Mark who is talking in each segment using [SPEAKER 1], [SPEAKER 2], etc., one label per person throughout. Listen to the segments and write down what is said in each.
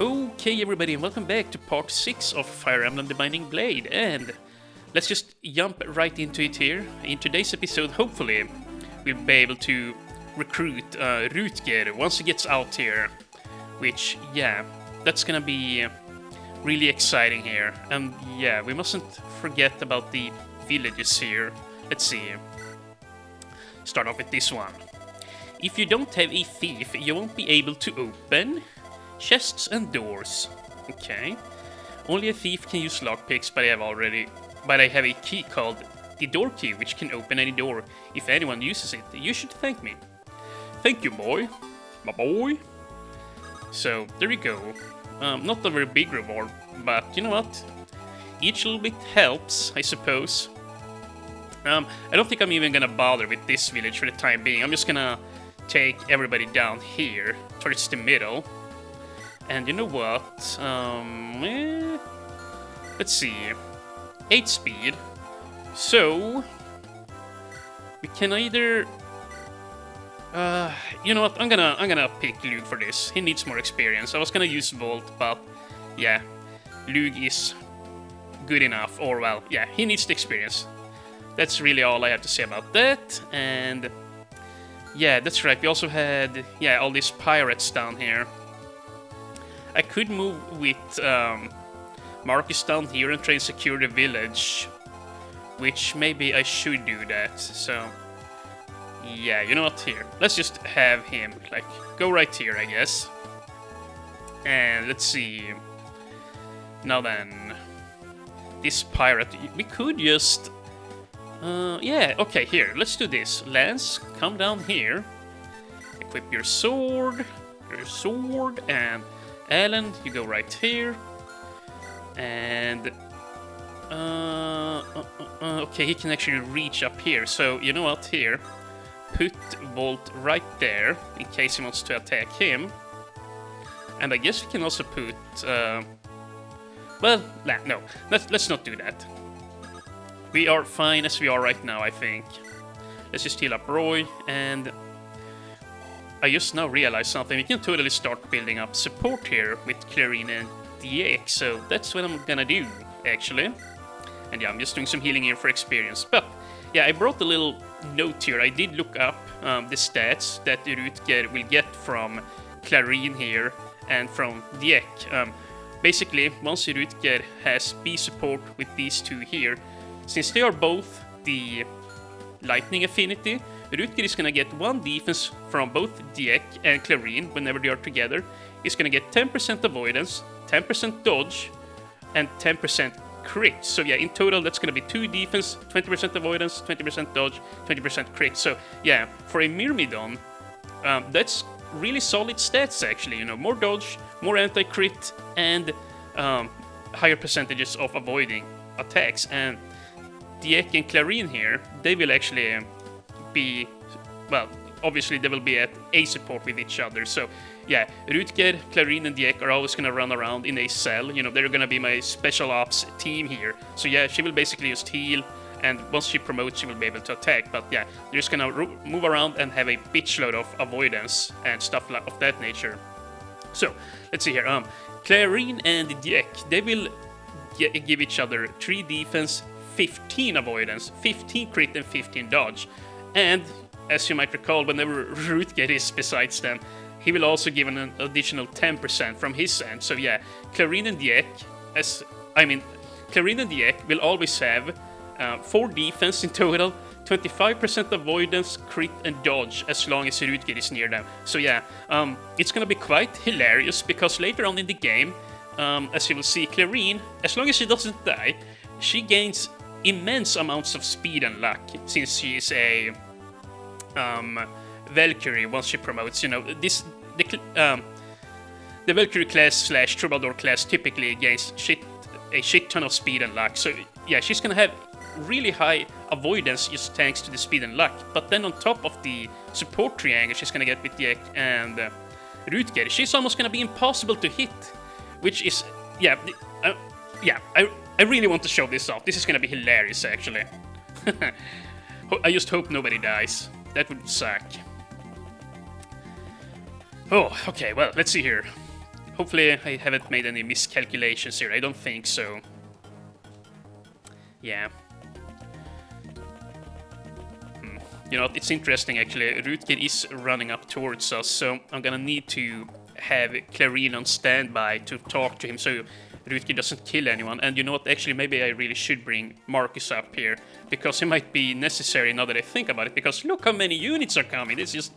[SPEAKER 1] Okay everybody, and welcome back to part 6 of Fire Emblem The Binding Blade, and let's just jump right into it here. In today's episode, hopefully, we'll be able to recruit Rutger once he gets out here, which, yeah, that's gonna be really exciting here. And yeah, we mustn't forget about the villages here. Let's see. Start off with this one. If you don't have a thief, you won't be able to open chests and doors. Okay. Only a thief can use lockpicks, but I have a key called the door key, which can open any door. If anyone uses it, you should thank me. Thank you, boy. My boy. So, there you go. Not a very big reward, but you know what? Each little bit helps, I suppose. I don't think I'm even gonna bother with this village for the time being. I'm just gonna take everybody down here, towards the middle. And you know what? Let's see. 8 speed. So we can either you know what? I'm gonna pick Lug for this. He needs more experience. I was gonna use Volt, but yeah, Lug is good enough. Or well, yeah, he needs the experience. That's really all I have to say about that. And yeah, that's right. We also had all these pirates down here. I could move with Marcus down here and try and secure the village, which maybe I should do that. So yeah, you know what, here, let's just have him like go right here, I guess. And let's see. Now then, this pirate, we could just yeah, okay, here, let's do this. Lance, come down here, equip your sword, and Alan, you go right here. And okay, he can actually reach up here. So you know what, here, put Volt right there in case he wants to attack him. And I guess we can also put well, no, let's not do that. We are fine as we are right now, I think. Let's just heal up Roy, and I just now realized something. We can totally start building up support here with Clarine and DX, so that's what I'm gonna do, actually. And yeah, I'm just doing some healing here for experience. But yeah, I brought a little note here. I did look up the stats that Rutger will get from Clarine here and from DX. Basically, once Rutger has B support with these two here, since they are both the lightning affinity, Rutger is gonna get 1 defense from both Diek and Clarine whenever they are together. He's gonna get 10% avoidance, 10% dodge, and 10% crit. So yeah, in total that's gonna be 2 defense, 20% avoidance, 20% dodge, 20% crit. So yeah, for a Myrmidon, that's really solid stats actually. You know, more dodge, more anti-crit, and higher percentages of avoiding attacks. And Diek and Clarine here, they will actually be, well, obviously they will be at A support with each other. So yeah, Rutger, Clarine, and Diek are always gonna run around in a cell. You know, they're gonna be my special ops team here. So yeah, she will basically just heal, and once she promotes, she will be able to attack. But yeah, they're just gonna move around and have a bitch load of avoidance and stuff of that nature. So let's see here. Clarine and Diek, they will give each other 3 defense, 15 avoidance, 15 crit, and 15 dodge. And as you might recall, whenever Rutger is besides them, he will also give an additional 10% from his end. So yeah, Clarine and Diek will always have 4 defense in total, 25% avoidance, crit, and dodge as long as Rutger is near them. So yeah, it's gonna be quite hilarious because later on in the game, as you will see, Clarine, as long as she doesn't die, she gains immense amounts of speed and luck since she is a Valkyrie once she promotes. You know, the Valkyrie class / Troubadour class typically gains a shit ton of speed and luck. So yeah, she's gonna have really high avoidance just thanks to the speed and luck. But then on top of the support triangle she's gonna get with Diek and Rutger, she's almost gonna be impossible to hit, which is I really want to show this off. This is gonna be hilarious, actually. I just hope nobody dies. That would suck. Oh, okay, well, let's see here. hopefully I haven't made any miscalculations here. I don't think so. Yeah. You know, it's interesting actually. Rutger is running up towards us, so I'm gonna need to have Clarine on standby to talk to him so Rutger doesn't kill anyone. And you know what, actually maybe I really should bring Marcus up here, because he might be necessary now that I think about it, because look how many units are coming. This is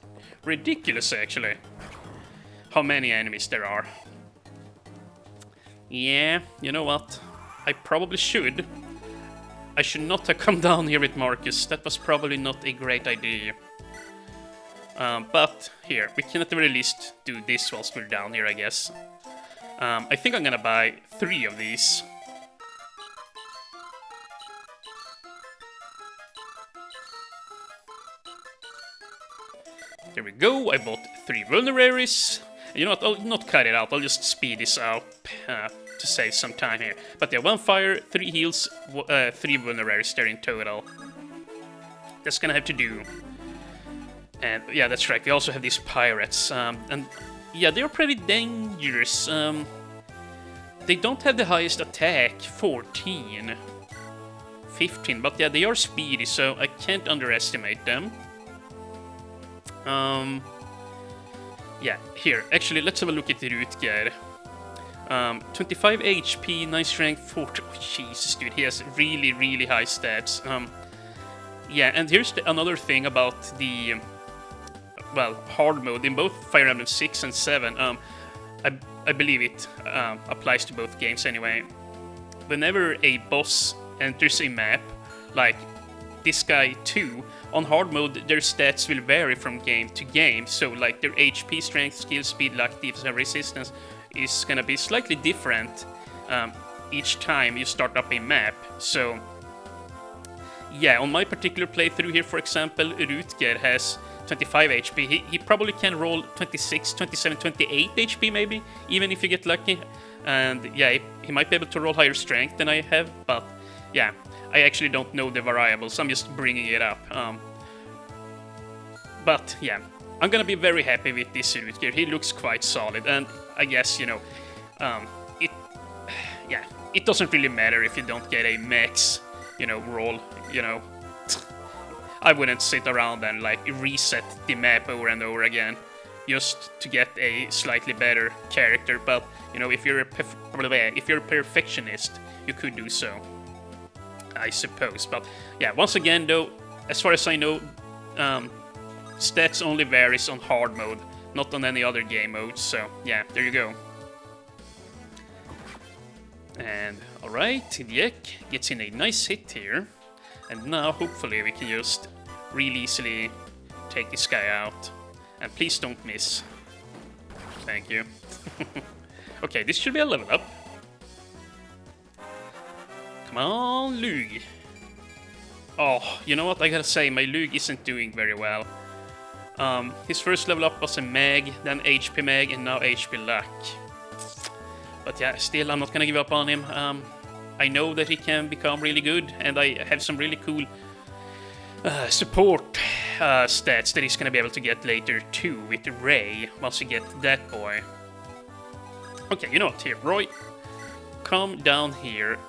[SPEAKER 1] ridiculous actually. How many enemies there are. Yeah, you know what? I probably should. I should not have come down here with Marcus. That was probably not a great idea. But here, we can at the very least do this whilst we're down here, I guess. I think I'm gonna buy 3 of these. There we go, I bought 3 vulneraries. You know what, I'll not cut it out, I'll just speed this up to save some time here. But yeah, 1 fire, 3 heals, 3 vulneraries there in total. That's gonna have to do. And yeah, that's right, we also have these pirates. And yeah, they're pretty dangerous. They don't have the highest attack, 14. 15, but yeah, they are speedy, so I can't underestimate them. Yeah, here, actually, let's have a look at the Rutger. 25 HP, 9 strength, 40... Oh, Jesus, dude, he has really, really high stats. Yeah, and here's another thing about the... well, hard mode in both Fire Emblem 6 and 7. I believe it applies to both games anyway. Whenever a boss enters a map, like this guy too, on hard mode their stats will vary from game to game, so like their HP, strength, skill, speed, luck, defense and resistance is gonna be slightly different each time you start up a map. So yeah, on my particular playthrough here, for example, Rutger has 25 HP. He probably can roll 26, 27, 28 HP maybe, even if you get lucky. And yeah, he might be able to roll higher strength than I have, but yeah, I actually don't know the variables, I'm just bringing it up. But yeah, I'm gonna be very happy with this Rutger. He looks quite solid, and I guess, you know, it doesn't really matter if you don't get a max, you know, roll, you know. I wouldn't sit around and like reset the map over and over again just to get a slightly better character. But you know, if you're a perfectionist, you could do so, I suppose. But yeah, once again though, as far as I know, stats only varies on hard mode, not on any other game modes. So yeah, there you go. And alright, Diek gets in a nice hit here. And now, hopefully, we can just really easily take this guy out. And please don't miss. Thank you. Okay, this should be a level up. Come on, Lug. Oh, you know what? I gotta say, my Lug isn't doing very well. His first level up was a Mag, then HP Mag, and now HP Luck. But yeah, still, I'm not gonna give up on him. I know that he can become really good, and I have some really cool support stats that he's gonna be able to get later too with Ray, once you get that boy. Okay, you know what, here, Roy, come down here.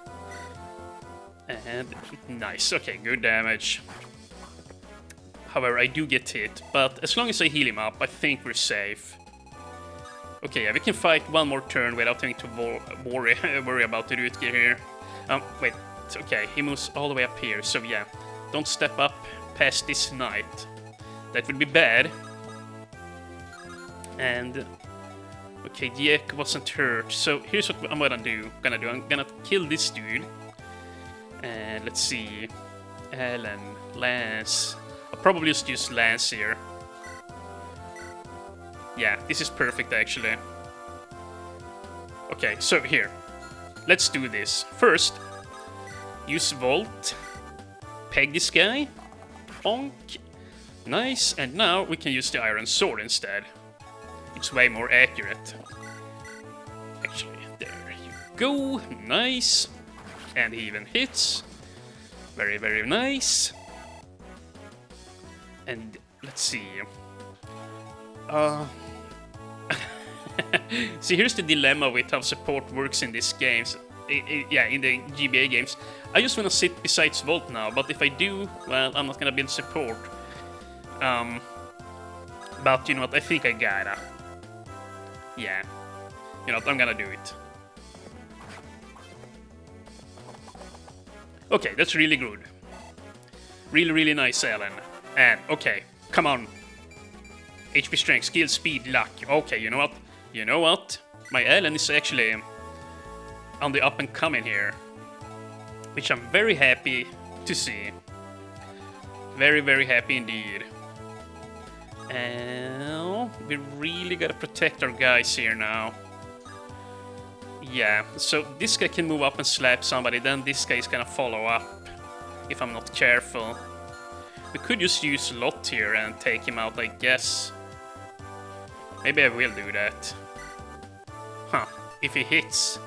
[SPEAKER 1] And nice, okay, good damage. However, I do get hit, but as long as I heal him up, I think we're safe. Okay, yeah, we can fight one more turn without having to worry about the Rutger here. Wait, okay, he moves all the way up here, so yeah, don't step up past this knight. That would be bad. And okay, Diek wasn't hurt, so here's what I'm gonna do. I'm gonna kill this dude. And let's see, Alan, Lance. I'll probably just use Lance here. Yeah, this is perfect actually. Okay, so here, let's do this. First, use Volt, peg this guy, bonk, nice, and now we can use the Iron Sword instead. It's way more accurate. Actually, there you go, nice, and he even hits. Very, very nice. And let's see. See, here's the dilemma with how support works in these games. Yeah, in the GBA games. I just want to sit beside Volt now, but if I do, well, I'm not gonna build support. But you know what, I think I gotta. Yeah. You know what, I'm gonna do it. Okay, that's really good. Really, really nice, Ellen. And, okay, come on. HP strength, skill, speed, luck. Okay, you know what? You know what? My Ellen is actually on the up and coming here. Which I'm very happy to see. Very, very happy indeed. And we really gotta protect our guys here now. Yeah, so this guy can move up and slap somebody, then this guy is gonna follow up if I'm not careful. We could just use Lot here and take him out, I guess. Maybe I will do that. Huh, if he hits.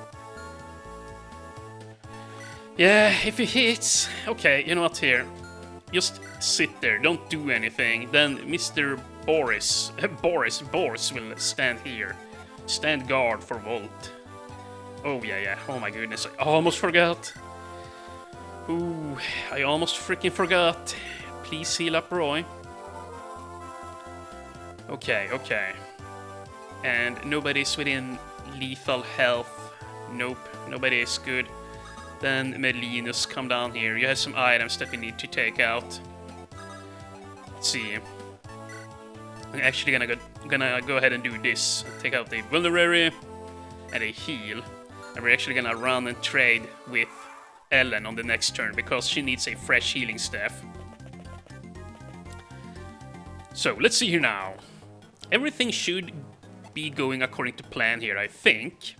[SPEAKER 1] Yeah, if he hits. Okay, you know what here? Just sit there, don't do anything. Then Mr. Boris will stand here. Stand guard for Volt. Oh, yeah. Oh, my goodness. I almost forgot. Ooh, I almost freaking forgot. Please heal up, Roy. Okay. And nobody's within lethal health. Nope, nobody is good. Then Melinus, come down here. You have some items that we need to take out. Let's see. I'm actually gonna go ahead and do this. Take out the vulnerary and a heal. And we're actually gonna run and trade with Ellen on the next turn because she needs a fresh healing staff. So let's see here now. Everything should be going according to plan here, I think.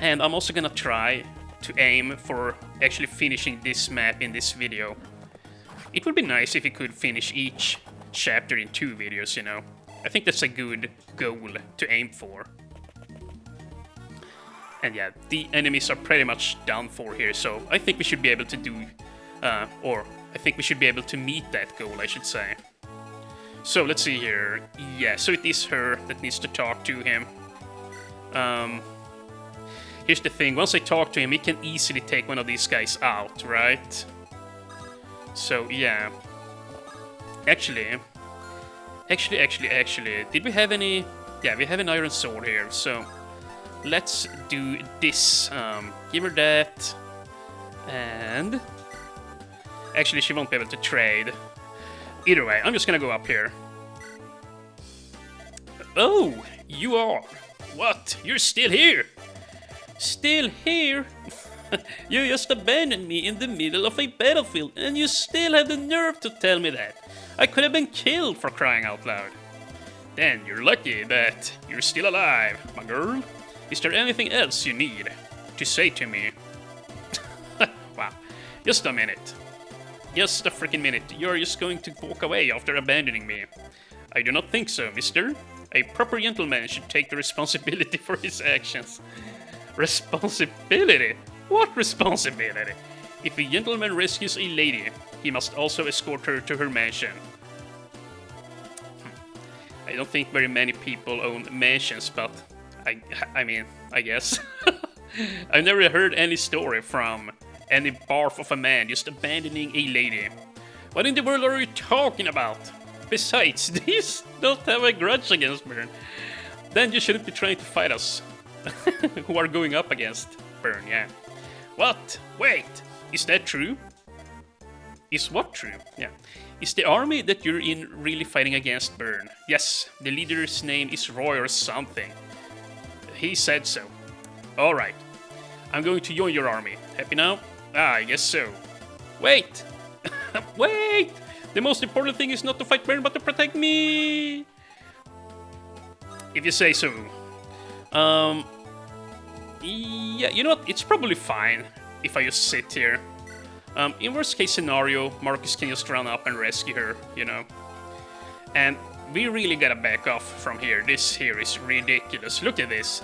[SPEAKER 1] And I'm also gonna try to aim for actually finishing this map in this video. It would be nice if we could finish each chapter in 2 videos, you know. I think that's a good goal to aim for. And yeah, the enemies are pretty much done for here, so I think we should be able to do, or I think we should be able to meet that goal, I should say. So let's see here. Yeah, so it is her that needs to talk to him. Here's the thing, once I talk to him, he can easily take one of these guys out, right? So yeah. Actually, did we have any... Yeah, we have an iron sword here, so... Let's do this. Give her that. And... Actually, she won't be able to trade. Either way, I'm just gonna go up here. Oh, you are. What? You're still here? Still here? You just abandoned me in the middle of a battlefield, and you still have the nerve to tell me that. I could have been killed, for crying out loud. Then you're lucky that you're still alive, my girl. Is there anything else you need to say to me? Wow, just a minute. Just a freaking minute. You're just going to walk away after abandoning me. I do not think so, mister. A proper gentleman should take the responsibility for his actions. Responsibility? What responsibility? If a gentleman rescues a lady, he must also escort her to her mansion. I don't think very many people own mansions, but I mean, I guess. I've never heard any story from any barf of a man just abandoning a lady. What in the world are you talking about? Besides, these don't have a grudge against Byrne. Then you shouldn't be trying to fight us. Who are going up against Byrne, yeah. What? Wait, is that true? Is what true? Yeah. Is the army that you're in really fighting against Byrne? Yes, the leader's name is Roy or something. He said so. Alright. I'm going to join your army. Happy now? Ah, I guess so. Wait! Wait! The most important thing is not to fight Byrne, but to protect me! If you say so. Yeah, you know what? It's probably fine if I just sit here. In worst case scenario, Marcus can just run up and rescue her, you know. And we really gotta back off from here. This here is ridiculous. Look at this.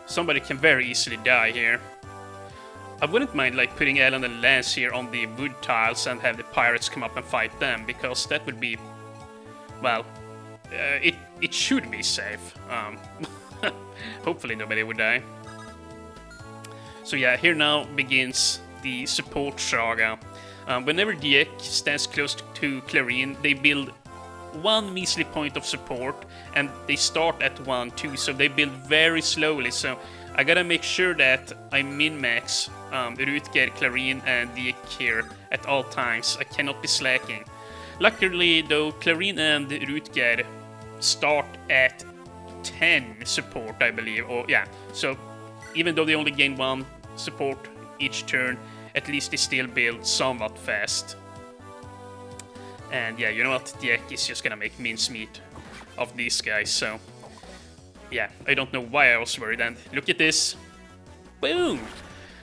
[SPEAKER 1] Somebody can very easily die here. I wouldn't mind like putting Ellen and Lance here on the wood tiles and have the pirates come up and fight them, because that would be, well, it should be safe. Hopefully nobody would die. So yeah, here now begins the support saga. Whenever Dieck stands close to Clarine, they build 1 measly point of support, and they start at 1 too, so they build very slowly. So I gotta make sure that I min-max Rutger, Clarine, and Dieck here at all times. I cannot be slacking. Luckily though, Clarine and Rutger start at 10 support, I believe. Or yeah, so even though they only gain 1 support each turn, at least they still build somewhat fast. And yeah, you know what? Dieck is just gonna make mincemeat of these guys, so yeah, I don't know why I was worried. And look at this. Boom!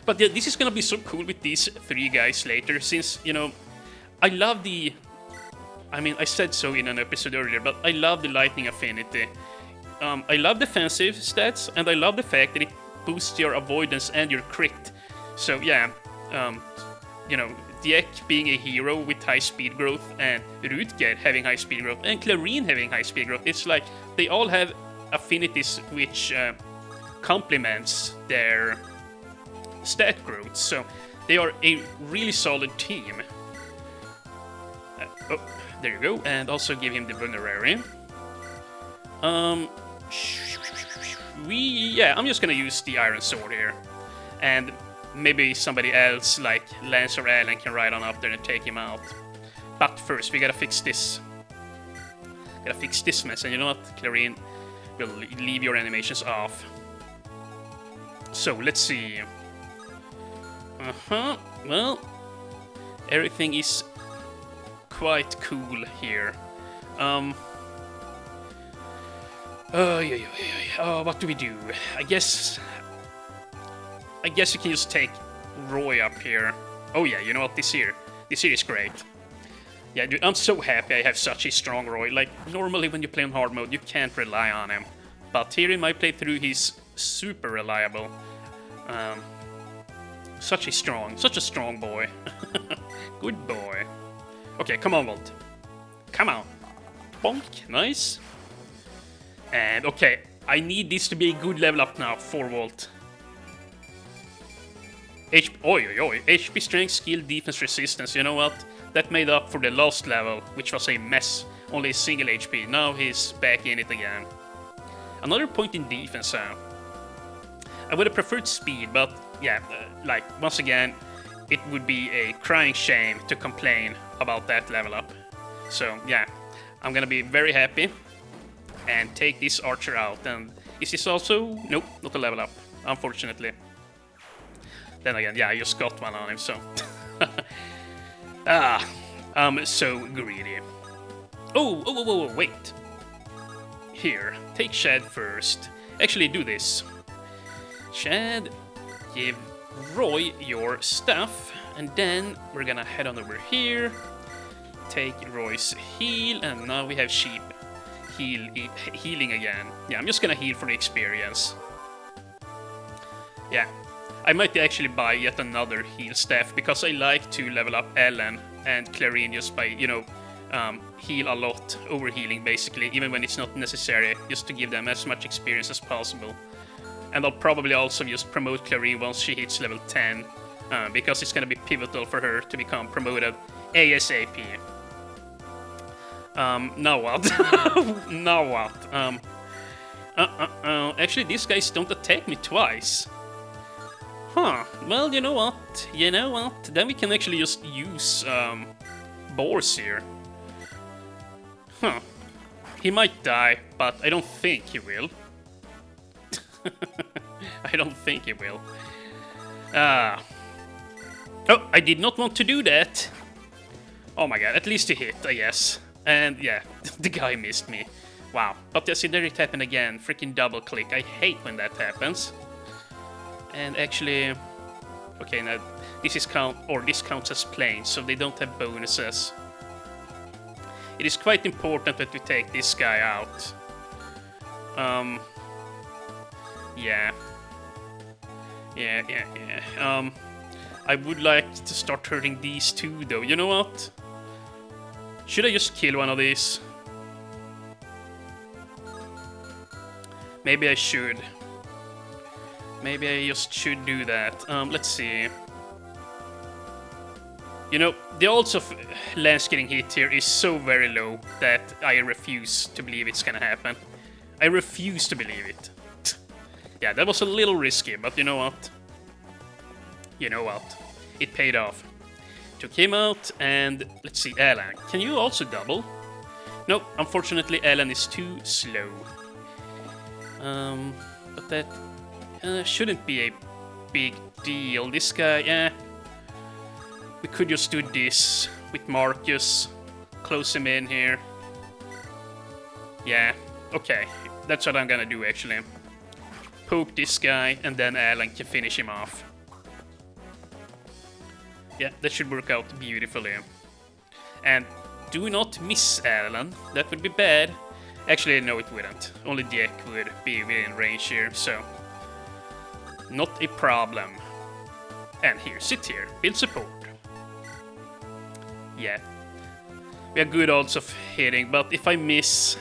[SPEAKER 1] But yeah, this is gonna be so cool with these 3 guys later, since, you know, I love the... I mean, I said so in an episode earlier, but I love the lightning affinity. I love defensive stats, and I love the fact that it boosts your avoidance and your crit. So yeah, you know, Dieck being a hero with high speed growth, and Rutger having high speed growth, and Clarine having high speed growth, it's like they all have affinities which complements their stat growth. So they are a really solid team. Oh, there you go, and also give him the vulnerary. Yeah, I'm just gonna use the iron sword here, and maybe somebody else like Lance or Alan can ride on up there and take him out. But first, we gotta fix this. Gotta fix this mess, and you know what? Clarine will leave your animations off. So let's see. Well, everything is quite cool here. What do we do? I guess we can just take Roy up here. Oh yeah, you know what? This here is great. Yeah, dude, I'm so happy I have such a strong Roy. Like, normally when you play on hard mode, you can't rely on him. But here in my playthrough, he's super reliable. Such a strong boy. Good boy. Okay, come on, Volt. Come on. Bonk, nice. And okay, I need this to be a good level up now for Volt. HP strength, skill, defense, resistance. You know what? That made up for the last level, which was a mess. Only a single HP. Now he's back in it again. Another point in defense. I would have preferred speed, but yeah, like once again, it would be a crying shame to complain about that level up. So yeah, I'm gonna be very happy and take this archer out. And is this also... Nope, not a level up, unfortunately. Then again, yeah, I just got one on him, so... I'm so greedy. Oh, wait. Here, take Shad first. Actually, do this. Shad, give Roy your stuff, and then we're gonna head on over here, take Roy's heal, and now we have Sheep healing again. Yeah, I'm just gonna heal for the experience. Yeah, I might actually buy yet another heal staff, because I like to level up Ellen and Clarine just by, you know, heal a lot, overhealing basically, even when it's not necessary, just to give them as much experience as possible. And I'll probably also just promote Clarine once she hits level 10, because it's gonna be pivotal for her to become promoted ASAP. Now what? Now what? Actually, these guys don't attack me twice. Huh, well, you know what? Then we can actually just use, Boars here. Huh. He might die, but I don't think he will. I don't think he will. Oh, I did not want to do that. Oh my god, at least he hit, I guess. And yeah, the guy missed me. Wow. But yeah, see, there it happened again. Freaking double click. I hate when that happens. And actually... Okay, now this counts as planes, so they don't have bonuses. It is quite important that we take this guy out. Yeah. I would like to start hurting these two, though. You know what? Should I just kill one of these? Maybe I should. Maybe I just should do that. Let's see. You know, the odds of Lance getting hit here is so very low that I refuse to believe it's gonna happen. I refuse to believe it. Yeah, that was a little risky, but you know what? You know what? It paid off. Took him out, and let's see, Alan. Can you also double? No, unfortunately, Alan is too slow. But that shouldn't be a big deal. This guy, yeah. We could just do this with Marcus. Close him in here. Yeah, okay. That's what I'm gonna do, actually. Poke this guy, and then Alan can finish him off. Yeah, that should work out beautifully. And do not miss Alan. That would be bad. Actually, no, it wouldn't. Only Diek would be within range here, so... Not a problem. And here, sit here. Build support. Yeah. We have good odds of hitting, but if I miss,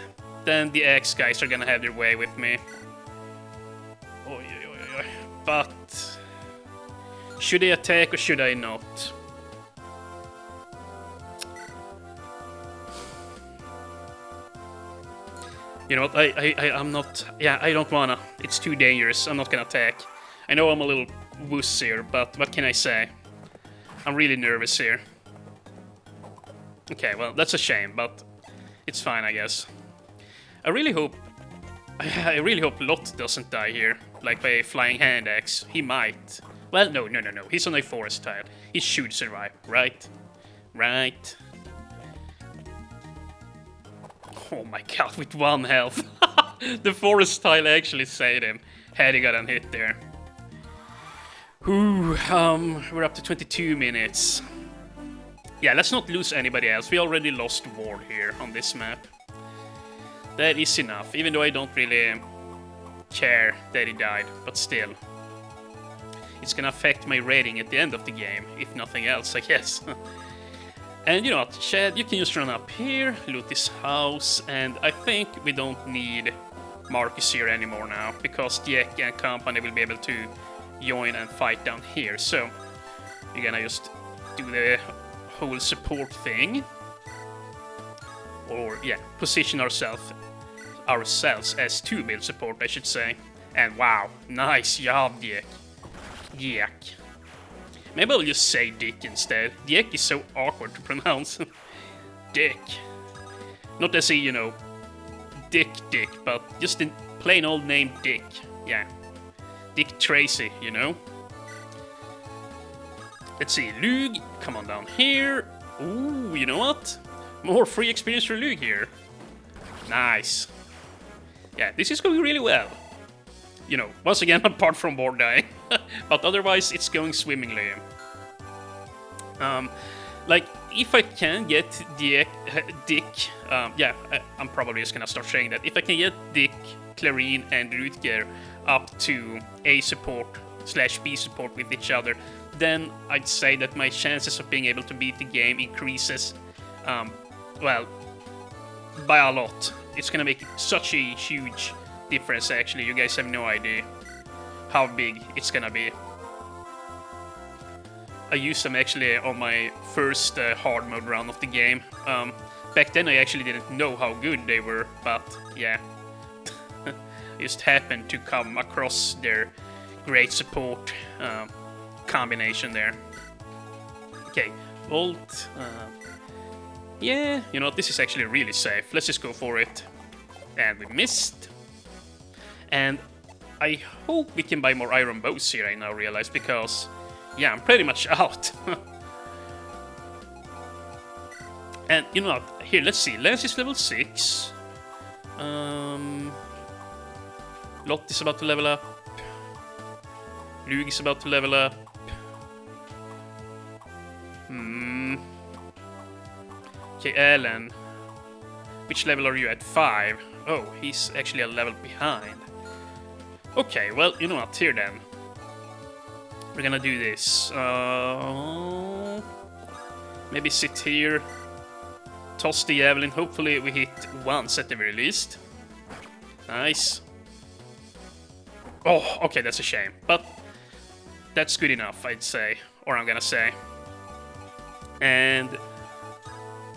[SPEAKER 1] then the Axe guys are gonna have their way with me. Oy, oy, oy, oy. But... should I attack or should I not? You know what, I'm not... Yeah, I don't wanna. It's too dangerous. I'm not gonna attack. I know I'm a little wuss here, but what can I say? I'm really nervous here. Okay, well, that's a shame, but it's fine, I guess. I really hope Lot doesn't die here, like by a flying hand axe. He might. Well, no. He's on a forest tile. He should survive, right? Right. Oh my god, with 1 health. The forest tile actually saved him. Had he gotten hit there. Ooh, we're up to 22 minutes. Yeah, let's not lose anybody else. We already lost Ward here on this map. That is enough, even though I don't really care that he died, but still. It's gonna affect my rating at the end of the game, if nothing else, I guess. And you know what, Chad, you can just run up here, loot this house, and I think we don't need Marcus here anymore now, because Diek and company will be able to join and fight down here, so we're gonna just do the whole support thing. Or, yeah, position ourselves as 2 build support, I should say. And wow, nice job, Diek. Diek. Maybe I'll just say Dick instead. Diek is so awkward to pronounce. Dick. Not as a, you know, Dick, but just a plain old name Dick. Yeah. Dick Tracy, you know? Let's see, Lug, come on down here. Ooh, you know what? More free experience for Lug here. Nice. Yeah, this is going really well. You know, once again, apart from Ward dying. But otherwise, it's going swimmingly. Like, if I can get Dick, yeah, I'm probably just gonna start saying that. If I can get Dick, Clarine, and Rutger up to A support / B support with each other, then I'd say that my chances of being able to beat the game increases, well, by a lot. It's gonna make such a huge difference, actually. You guys have no idea how big it's gonna be. I used them actually on my first hard mode run of the game. Back then I actually didn't know how good they were, but yeah. I just happened to come across their great support combination there. Okay, Volt. Yeah, you know, this is actually really safe. Let's just go for it. And we missed. And I hope we can buy more iron bows here, I now realize, because, yeah, I'm pretty much out. And, you know what, here, let's see, Lance is level 6. Lot is about to level up. Lug is about to level up. Okay, Alan. Which level are you at? 5. Oh, he's actually a level behind. Okay, well, you know what, here then. We're gonna do this. Maybe sit here. Toss the javelin. Hopefully we hit once at the very least. Nice. Oh, okay, that's a shame. But that's good enough, I'd say. Or I'm gonna say. And...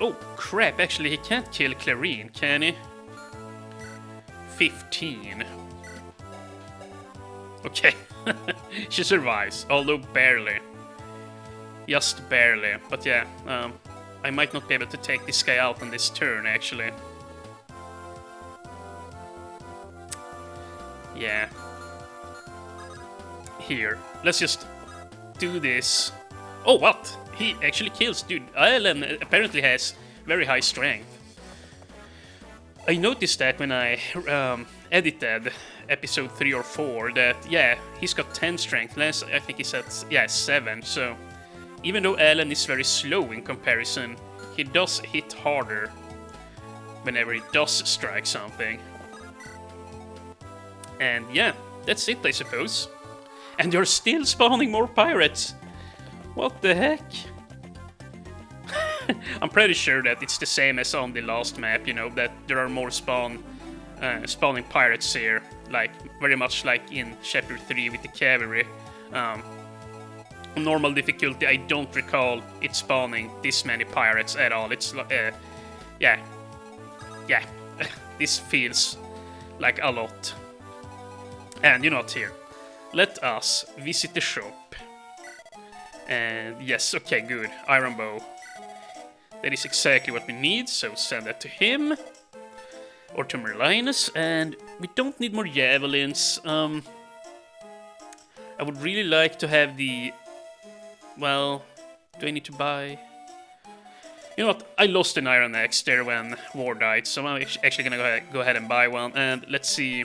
[SPEAKER 1] oh, crap, actually he can't kill Clarine, can he? 15. Okay. She survives, although barely. Just barely. But yeah, I might not be able to take this guy out on this turn, actually. Yeah. Here. Let's just do this. Oh, what? He actually kills. Dude, Alan apparently has very high strength. I noticed that when I edited episode 3 or 4 that, yeah, he's got 10 strength. Lance, I think he's at, yeah, 7. So even though Alan is very slow in comparison, he does hit harder whenever he does strike something. And yeah, that's it, I suppose. And you're still spawning more pirates. What the heck? I'm pretty sure that it's the same as on the last map, you know, that there are more spawning pirates here. Like, very much like in Chapter 3 with the cavalry. On normal difficulty, I don't recall it spawning this many pirates at all. It's, yeah. Yeah. This feels like a lot. And you know what, here. Let us visit the shop. And yes, okay, good. Iron bow. That is exactly what we need, so send that to him. Or to Merlinus, and we don't need more javelins. I would really like to have the... well, do I need to buy... you know what, I lost an iron axe there when war died, so I'm actually gonna go ahead and buy one, and let's see...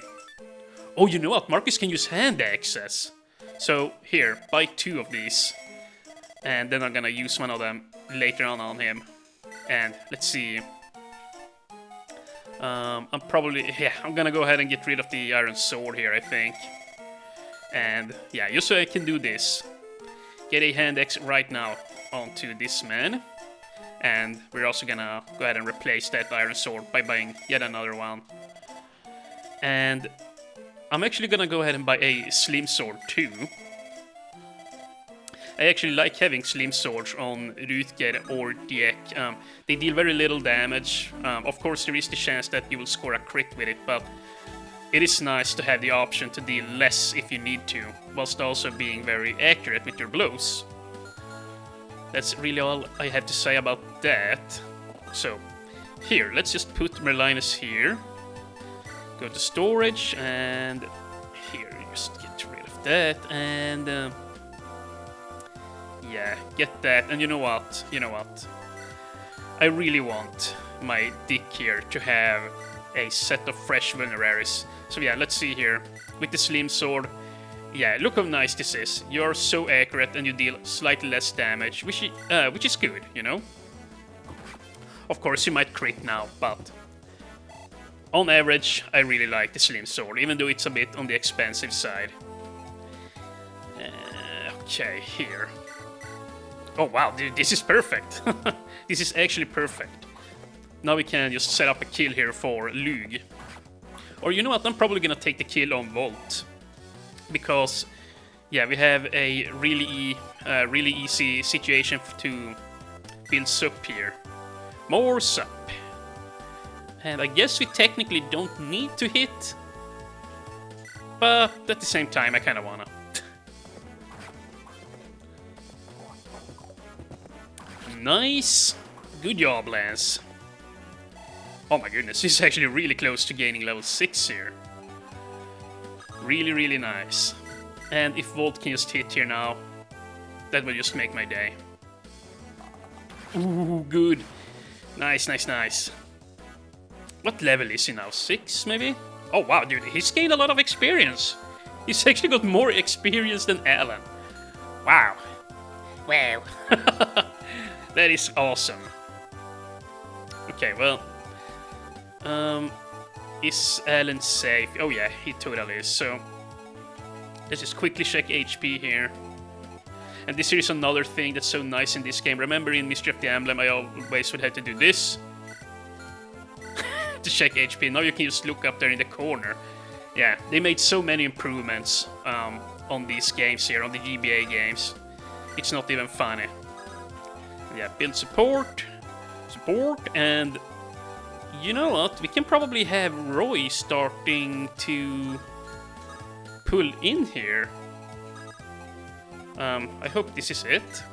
[SPEAKER 1] oh, you know what, Marcus can use hand axes. So, here, buy 2 of these. And then I'm gonna use one of them later on him. And let's see. I'm probably... yeah, I'm gonna go ahead and get rid of the iron sword here, I think. And yeah, just so I can do this. Get a hand axe right now onto this man. And we're also gonna go ahead and replace that iron sword by buying yet another one. And I'm actually gonna go ahead and buy a slim sword too. I actually like having slim swords on Ruthger or Dieck. They deal very little damage. Of course, there is the chance that you will score a crit with it, but it is nice to have the option to deal less if you need to, whilst also being very accurate with your blows. That's really all I have to say about that. So, here, let's just put Merlinus here. Go to storage, and here, just get rid of that, and... yeah, get that, and you know what? I really want my Dick here to have a set of fresh vulneraries. So yeah, let's see here. With the slim sword, yeah, look how nice this is. You're so accurate and you deal slightly less damage, which is good, you know? Of course, you might crit now, but... on average, I really like the slim sword, even though it's a bit on the expensive side. Okay, here. Oh wow, dude, this is perfect. This is actually perfect. Now we can just set up a kill here for Lug. Or you know what, I'm probably gonna take the kill on Volt. Because, yeah, we have a really easy situation to build sup here. More sup. And I guess we technically don't need to hit. But at the same time, I kinda wanna. Nice! Good job, Lance. Oh my goodness, he's actually really close to gaining level 6 here. Really, really nice. And if Volt can just hit here now, that will just make my day. Ooh, good. Nice, nice, nice. What level is he now? 6, maybe? Oh wow, dude, he's gained a lot of experience. He's actually got more experience than Alan. Wow. Wow. That is awesome. Okay, well... is Alan safe? Oh yeah, he totally is, so... let's just quickly check HP here. And this here is another thing that's so nice in this game. Remember in Mystery of the Emblem, I always would have to do this. To check HP. Now you can just look up there in the corner. Yeah, they made so many improvements on these games here, on the GBA games. It's not even funny. Yeah, build support, and you know what? We can probably have Roy starting to pull in here. I hope this is it.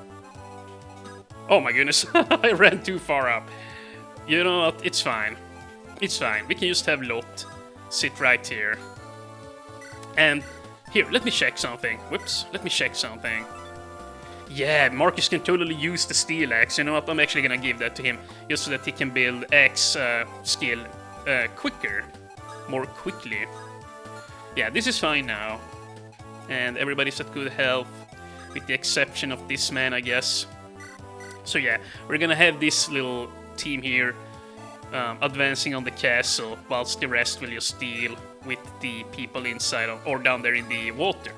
[SPEAKER 1] Oh my goodness, I ran too far up. You know what? It's fine. It's fine. We can just have Lot sit right here. And here, let me check something. Whoops, let me check something. Yeah, Marcus can totally use the steel axe. You know what? I'm actually gonna give that to him just so that he can build axe skill more quickly. Yeah, this is fine now. And everybody's at good health, with the exception of this man, I guess. So yeah, we're gonna have this little team here advancing on the castle, whilst the rest will just deal with the people inside or down there in the water.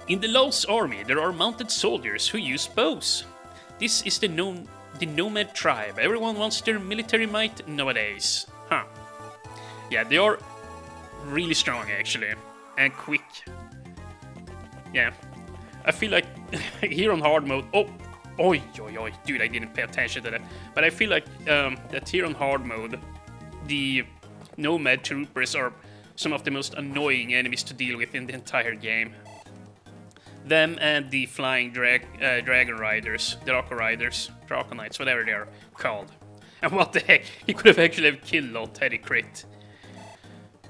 [SPEAKER 1] In the Laos army, there are mounted soldiers who use bows. This is the nomad tribe. Everyone wants their military might nowadays. Huh. Yeah, they are really strong, actually. And quick. Yeah. I feel like here on hard mode... Oh! Oi, oi, oi. Dude, I didn't pay attention to that. But I feel like that here on hard mode, the nomad troopers are some of the most annoying enemies to deal with in the entire game. Them and the flying dragon riders, Draconites, whatever they are called. And what the heck, he could have actually killed Lot had he crit.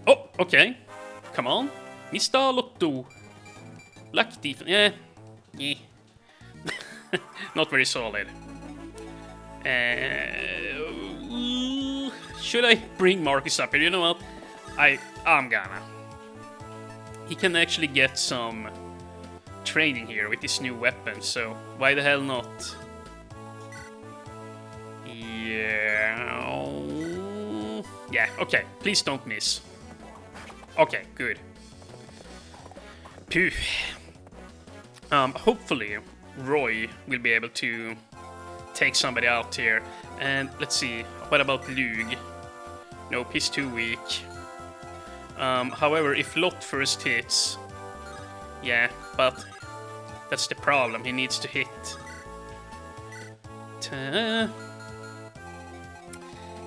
[SPEAKER 1] Oh, okay. Come on. Mr. Lotto. Luck defense. Yeah. Not very solid. Should I bring Marcus up here? You know what? I'm gonna. He can actually get some training here with this new weapon, so why the hell not? Yeah, okay, please don't miss. Okay, good. Phew. Hopefully Roy will be able to take somebody out here. And let's see, what about Lug? Nope, he's too weak. However, if Lot first hits, yeah, but that's the problem, he needs to hit.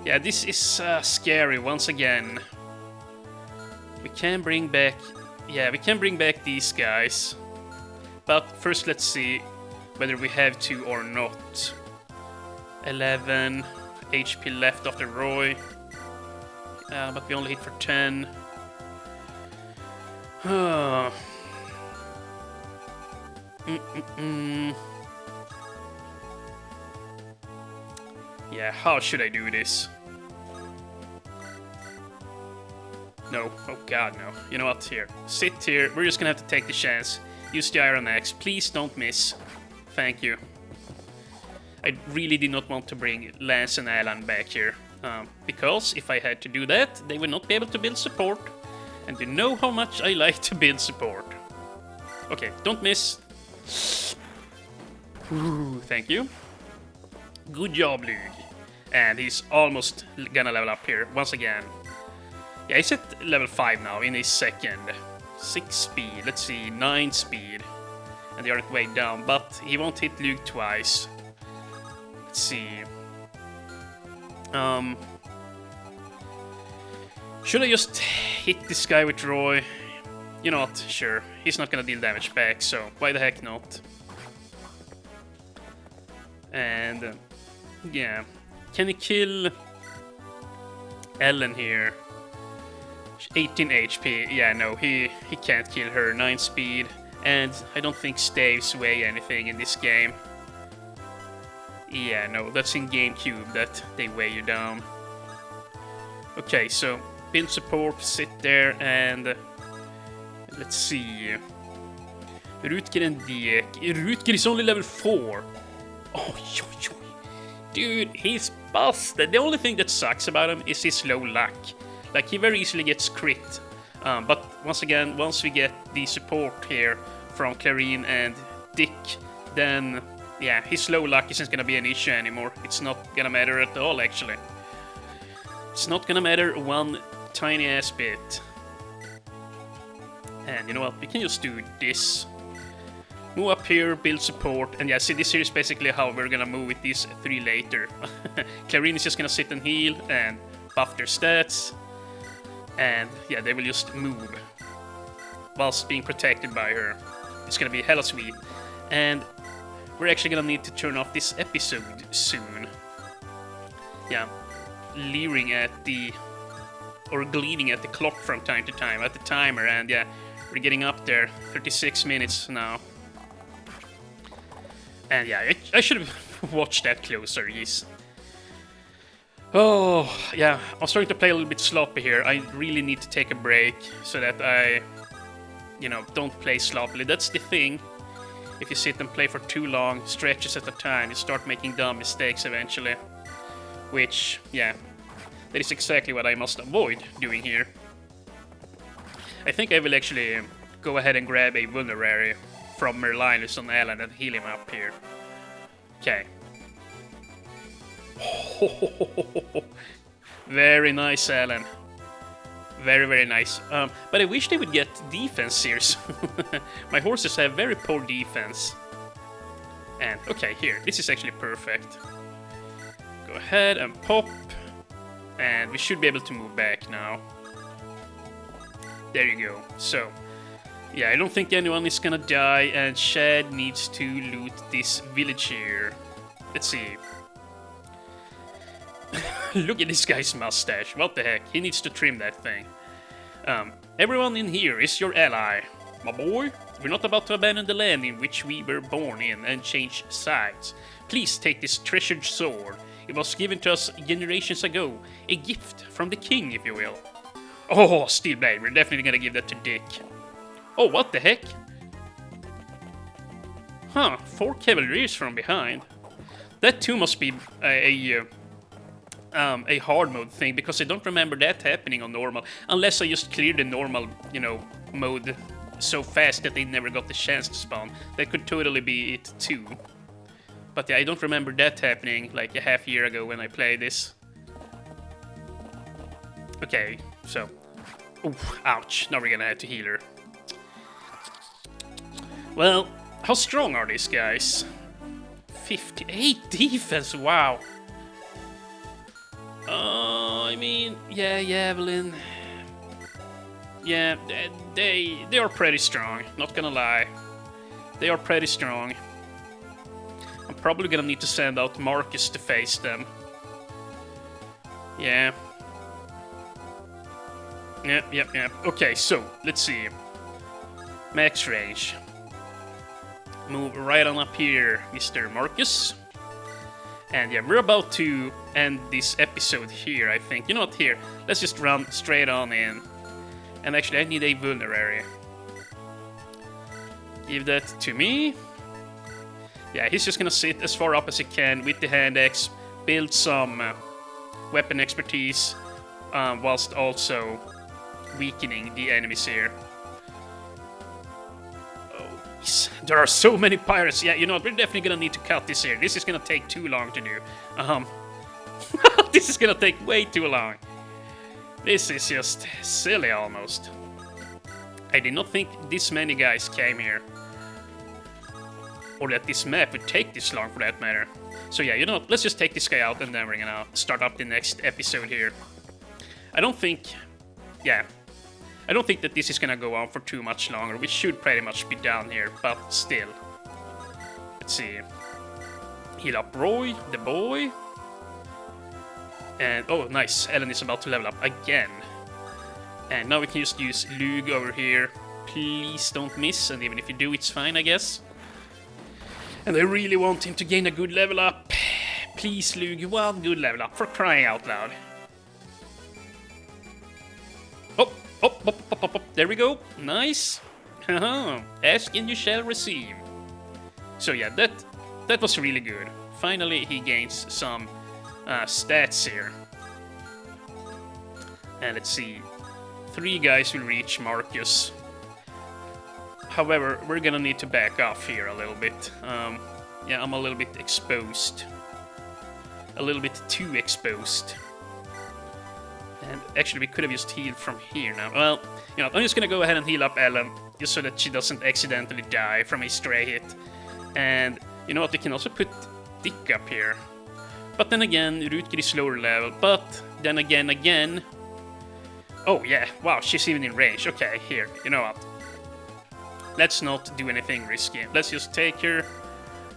[SPEAKER 1] Yeah, this is scary once again. We can bring back... Yeah, we can bring back these guys. But first let's see whether we have to or not. 11 HP left after Roy. But we only hit for 10. Yeah, how should I do this? No, oh god no. You know what, here. Sit here, we're just gonna have to take the chance. Use the Iron Axe, please don't miss. Thank you. I really did not want to bring Lance and Alan back here. Because if I had to do that, they would not be able to build support. And you know how much I like to build support. Okay, don't miss. Ooh, thank you. Good job, Lug. And he's almost gonna level up here once again. Yeah, he's at level 5 now in his second. 6 speed, let's see, 9 speed. And they aren't way down, but he won't hit Lug twice. Let's see. Should I just hit this guy with Roy? You know what, sure. He's not gonna deal damage back, so why the heck not? And, yeah. Can he kill Ellen here? 18 HP. Yeah, no, he can't kill her. 9 speed. And I don't think staves weigh anything in this game. Yeah, no, that's in GameCube that they weigh you down. Okay, so build support, sit there, and let's see. Rutger and Diek. Rutger is only level 4. Oh, dude, he's busted. The only thing that sucks about him is his low luck. Like, he very easily gets crit. But once again, once we get the support here from Clarine and Dick, then, yeah, his low luck isn't gonna be an issue anymore. It's not gonna matter at all, actually. It's not gonna matter one tiny ass bit. And you know what? We can just do this. Move up here, build support, and yeah, see, this here is basically how we're gonna move with these 3 later. Clarine is just gonna sit and heal and buff their stats. And yeah, they will just move whilst being protected by her. It's gonna be hella sweet. And we're actually gonna need to turn off this episode soon. Yeah, leering at the... or gleaning at the clock from time to time, at the timer, and yeah, we're getting up there, 36 minutes now. And yeah, I should have watched that closer, yes. Oh, yeah, I'm starting to play a little bit sloppy here. I really need to take a break so that I, you know, don't play sloppily. That's the thing. If you sit and play for too long, stretches at a time, you start making dumb mistakes eventually. Which, yeah, that is exactly what I must avoid doing here. I think I will actually go ahead and grab a vulnerary from Merlinus on Alan and heal him up here. Okay. Very nice, Alan. Very, very nice. But I wish they would get defense here. My horses have very poor defense. And, okay, here. This is actually perfect. Go ahead and pop. And we should be able to move back now. There you go. So, yeah, I don't think anyone is gonna die, and Shad needs to loot this village here. Let's see. Look at this guy's mustache. What the heck? He needs to trim that thing. Everyone in here is your ally. My boy, we're not about to abandon the land in which we were born in and change sides. Please take this treasured sword. It was given to us generations ago. A gift from the king, if you will. Oh, steel blade. We're definitely gonna give that to Dick. Oh, what the heck? Huh, 4 cavaliers from behind. That too must be a hard mode thing, because I don't remember that happening on normal. Unless I just cleared the normal, you know, mode so fast that they never got the chance to spawn. That could totally be it too. But yeah, I don't remember that happening like a half year ago when I played this. Okay, so... Oof, ouch, now we're gonna have to heal her. Well, how strong are these guys? 58 defense, wow. I mean, yeah, Evelyn. Yeah, they are pretty strong, not gonna lie. They are pretty strong. I'm probably gonna need to send out Marcus to face them. Yeah. Yep. Okay, so, let's see. Max range. Move right on up here, Mr. Marcus. And yeah, we're about to end this episode here, I think. You know what, here, let's just run straight on in. And actually, I need a vulnerary. Give that to me. Yeah, he's just gonna sit as far up as he can with the hand axe, build some weapon expertise, whilst also weakening the enemies here. There are so many pirates. Yeah, you know what? We're definitely gonna need to cut this here. This is gonna take too long to do. This is gonna take way too long. This is just silly almost. I did not think this many guys came here. Or that this map would take this long, for that matter. So yeah, you know what? Let's just take this guy out and then we're gonna start up the next episode here. I don't think that this is gonna go on for too much longer. We should pretty much be down here, but still. Let's see. Heal up Roy, the boy. And, oh, nice. Ellen is about to level up again. And now we can just use Lug over here. Please don't miss, and even if you do, it's fine, I guess. And I really want him to gain a good level up. Please, Lug, one good level up, for crying out loud. Up. There we go. Nice. Ask and you shall receive. So yeah, that was really good. Finally, he gains some stats here. And let's see. 3 guys will reach Marcus. However, we're gonna need to back off here a little bit. Yeah, I'm a little bit exposed. A little bit too exposed. And actually, we could have just healed from here now. Well, you know, I'm just gonna go ahead and heal up Ellen, just so that she doesn't accidentally die from a stray hit. And you know what, we can also put Dick up here. But then again, Rutger is lower level. But then again... Oh yeah, wow, she's even in range. Okay, here, you know what? Let's not do anything risky. Let's just take her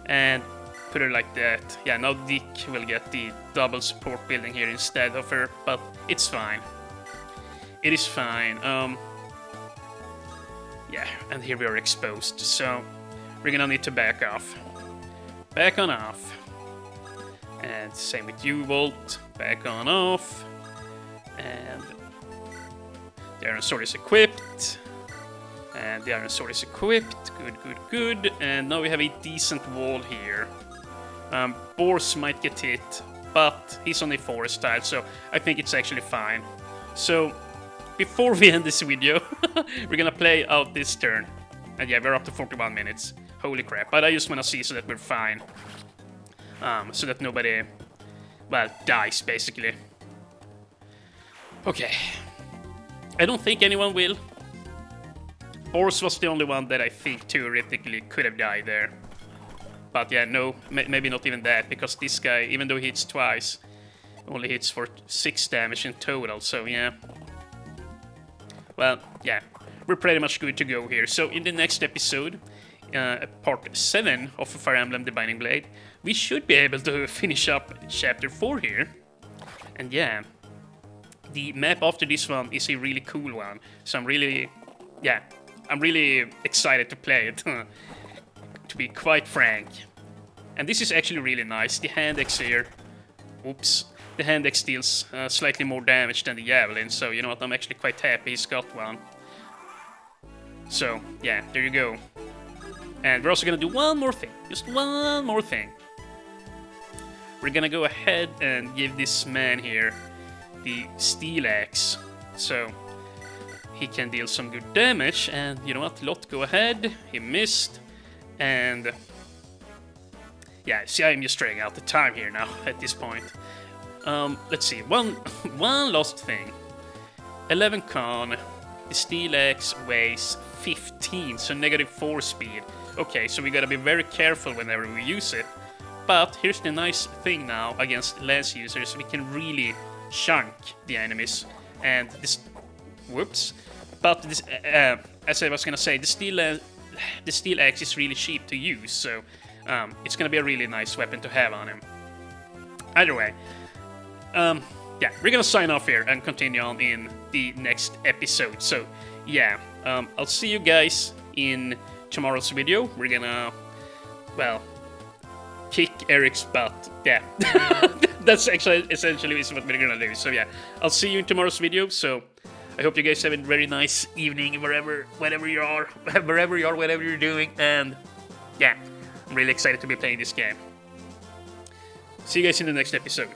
[SPEAKER 1] and put her like that. Yeah, now Dick will get the double support building here instead of her, but it's fine. It is fine. Yeah, and here we are exposed, so we're gonna need to back off. Back on off. And same with you, Volt. Back on off. And the Iron Sword is equipped. And the Iron Sword is equipped. Good, good, good. And now we have a decent wall here. Boars might get hit, but he's on a forest tile, so I think it's actually fine. So, before we end this video, we're gonna play out this turn. And yeah, we're up to 41 minutes. Holy crap. But I just wanna see so that we're fine. So that nobody, well, dies, basically. Okay. I don't think anyone will. Boars was the only one that I think theoretically could have died there. But yeah, no, maybe not even that, because this guy, even though he hits twice, only hits for 6 damage in total, so yeah. Well, yeah, we're pretty much good to go here. So in the next episode, part 7 of Fire Emblem The Binding Blade, we should be able to finish up chapter 4 here. And yeah, the map after this one is a really cool one, so I'm really excited to play it. To be quite frank. And this is actually really nice. The hand axe here, oops, the hand axe deals slightly more damage than the javelin, so you know what, I'm actually quite happy he's got one. So yeah, there you go. And we're also gonna do one more thing, just one more thing. We're gonna go ahead and give this man here the steel axe, so he can deal some good damage. And you know what, Lot, go ahead, he missed. And yeah, see, I'm just straying out the time here now at this point. Let's see, one last thing. 11 con, the steel axe weighs 15, so -4 speed. Okay, so we gotta be very careful whenever we use it. But here's the nice thing now against lance users, we can really chunk the enemies. And this, whoops. But this, as I was gonna say, the steel axe is really cheap to use, so it's gonna be a really nice weapon to have on him. Either way, yeah, we're gonna sign off here and continue on in the next episode. So yeah, I'll see you guys in tomorrow's video. We're gonna, well, kick Eric's butt. Yeah, that's actually essentially what we're gonna do. So yeah, I'll see you in tomorrow's video. So I hope you guys have a very nice evening wherever you are, whatever you're doing, and yeah, I'm really excited to be playing this game. See you guys in the next episode.